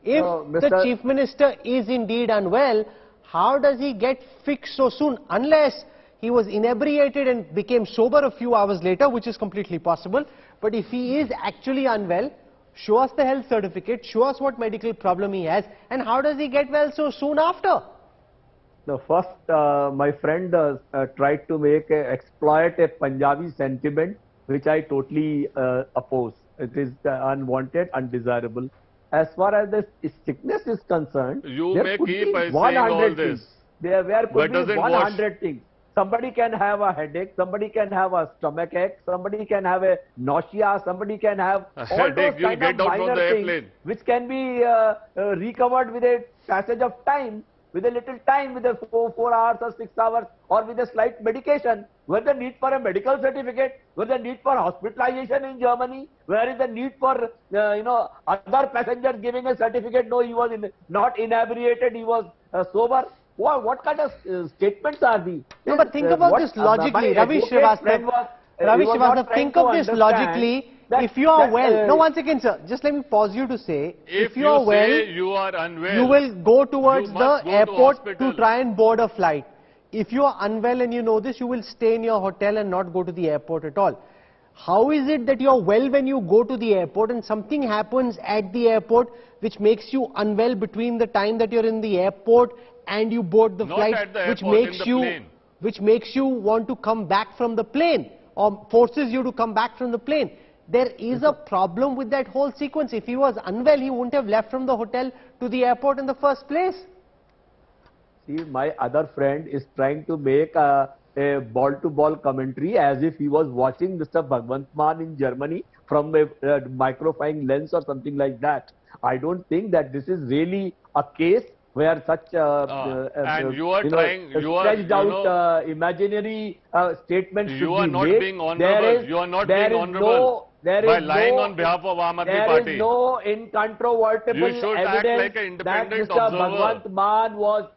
If the Chief Minister is indeed unwell, how does he get fixed so soon? Unless he was inebriated and became sober a few hours later, which is completely possible. But if he is actually unwell, show us the health certificate, show us what medical problem he has, and how does he get well so soon after? The first, my friend tried to exploit a Punjabi sentiment, which I totally oppose. It is unwanted, undesirable. As far as the sickness is concerned, there could be 100 things. There could be 100 things. Somebody can have a headache, somebody can have a stomach ache, somebody can have a nausea, somebody can have all those kind of minor things which can be recovered with a passage of time, with a little time, with a 4 hours or 6 hours, or with a slight medication. Where the need for a medical certificate? Where the need for hospitalization in Germany? Where is the need for other passengers giving a certificate? No, he was not inebriated, he was sober. What kind of statements are these? No, but think about this logically, Ravi Srivastava. Think of this logically. If you are well, no, one second, sir. Just let me pause you to say, if you are well, you are unwell, you will go towards the airport to try and board a flight. If you are unwell and you know this, you will stay in your hotel and not go to the airport at all. How is it that you are well when you go to the airport and something happens at the airport which makes you unwell between the time that you're in the airport and you board the flight, which makes you want to come back from the plane or forces you to come back from the plane? There is a problem with that whole sequence. If he was unwell, he wouldn't have left from the hotel to the airport in the first place. See, my other friend is trying to make a ball-to-ball commentary as if he was watching Mr. Bhagwant Mann in Germany from a microfying lens or something like that. I don't think that this is really a case where such and you are trying, stretched out imaginary statements should be made. You are not being honorable. You are not being honorable by lying on behalf of Aam Aadmi Party. There is no incontrovertible evidence that Mr. Bhagwant Mann was.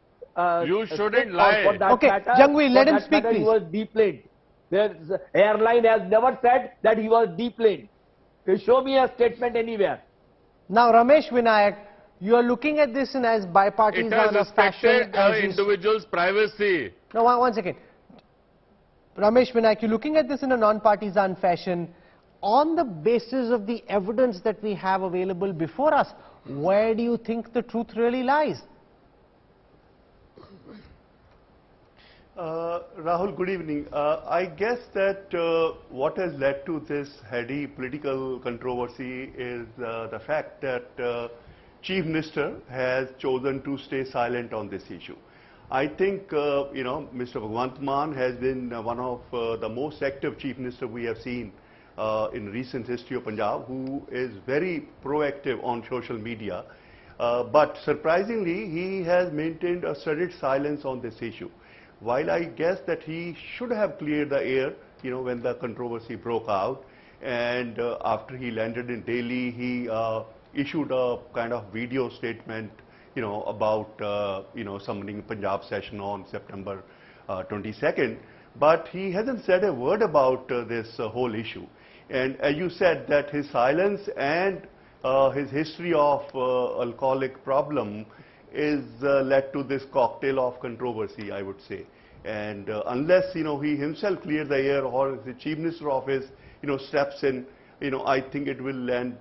You shouldn't lie. Okay, Jangvi, let him speak, please. He was deplaned. The airline has never said that he was deplaned. Show me a statement anywhere. Now, Ramesh Vinayak, you are looking at this in as bipartisan fashion. It has respected individual's privacy. No, one second. Ramesh Vinayak, you're looking at this in a non-partisan fashion. On the basis of the evidence that we have available before us, where do you think the truth really lies? Rahul, good evening. I guess that what has led to this heady political controversy is the fact that Chief Minister has chosen to stay silent on this issue. I think, Mr. Bhagwant Mann has been one of the most active Chief Minister we have seen in recent history of Punjab, who is very proactive on social media. But surprisingly, he has maintained a studied silence on this issue. While I guess that he should have cleared the air, when the controversy broke out, and after he landed in Delhi, he issued a kind of video statement, about, summoning Punjab session on September 22nd. But he hasn't said a word about this whole issue. And as you said, that his silence and his history of alcoholic problem is led to this cocktail of controversy, I would say. And unless, he himself clears the air or the Chief Minister office, steps in, I think it will land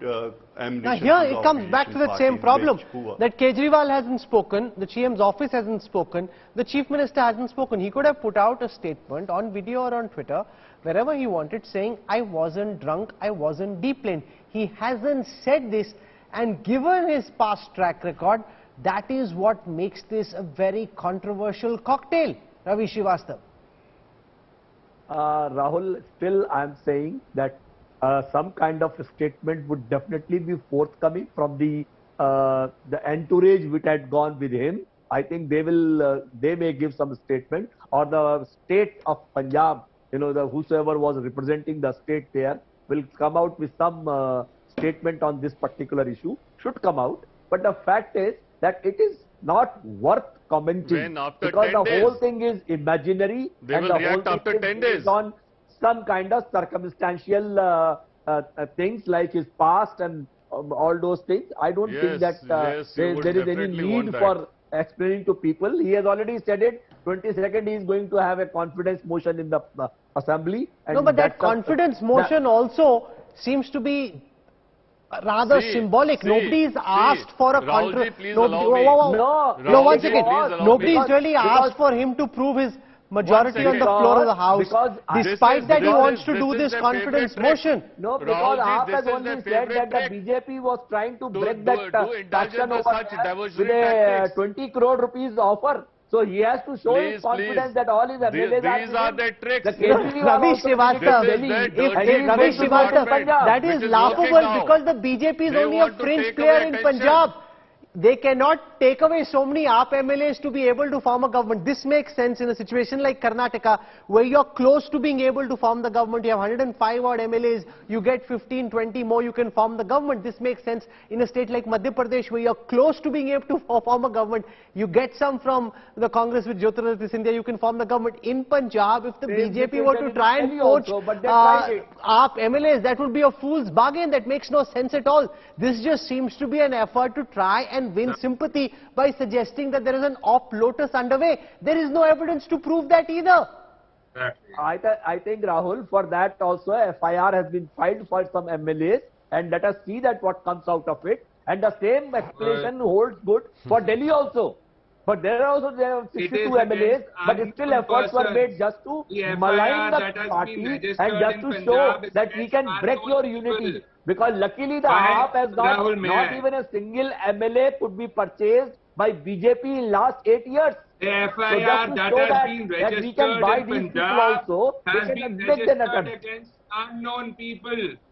ammunition. Now here it comes back to the same problem, that Kejriwal hasn't spoken, the CM's office hasn't spoken, the Chief Minister hasn't spoken. He could have put out a statement on video or on Twitter, wherever he wanted, saying, I wasn't drunk, I wasn't deplaned. He hasn't said this, and given his past track record, that is what makes this a very controversial cocktail. Ravi Srivastava. Rahul, still I am saying that some kind of a statement would definitely be forthcoming from the entourage which had gone with him. I think they may give some statement, or the state of Punjab, whosoever was representing the state there will come out with some statement on this particular issue, should come out. But the fact is that it is not worth commenting, because the whole thing is imaginary, and the whole thing is on some kind of circumstantial things like his past and all those things. I don't think that there is any need for explaining to people. He has already said it. 22nd, he is going to have a confidence motion in the assembly. And no, but that confidence motion also seems to be rather symbolic. Nobody's asked for a confidence. No, once again, nobody's really asked for him to prove his majority on the floor of the House, despite that he wants to do this confidence motion. No, because AAP has only said that the BJP was trying to break that faction over with a 20 crore rupees offer. So he has to show his confidence that all his MLAs these are the tricks. Ravi Srivastava, that is laughable because the BJP is only a fringe player in Punjab. They cannot take away so many AAP MLAs to be able to form a government. This makes sense in a situation like Karnataka, where you're close to being able to form the government. You have 105 odd MLAs, you get 15, 20 more, you can form the government. This makes sense in a state like Madhya Pradesh, where you're close to being able to form a government. You get some from the Congress with Jyotiraditya Scindia, you can form the government. In Punjab, if the BJP were to try and poach AAP MLAs, that would be a fool's bargain. That makes no sense at all. This just seems to be an effort to try and win sympathy by suggesting that there is an op lotus underway. There is no evidence to prove that either. I think, Rahul, for that also FIR has been filed for some MLAs, and let us see that what comes out of it. And the same explanation holds good for Delhi also. But there are also 62 MLAs, but still efforts were made just to malign the party and just to show that we can break your unity. Because luckily the AAP has not even a single MLA could be purchased by BJP in last 8 years. The FIR that has been registered in Punjab has been registered against unknown people.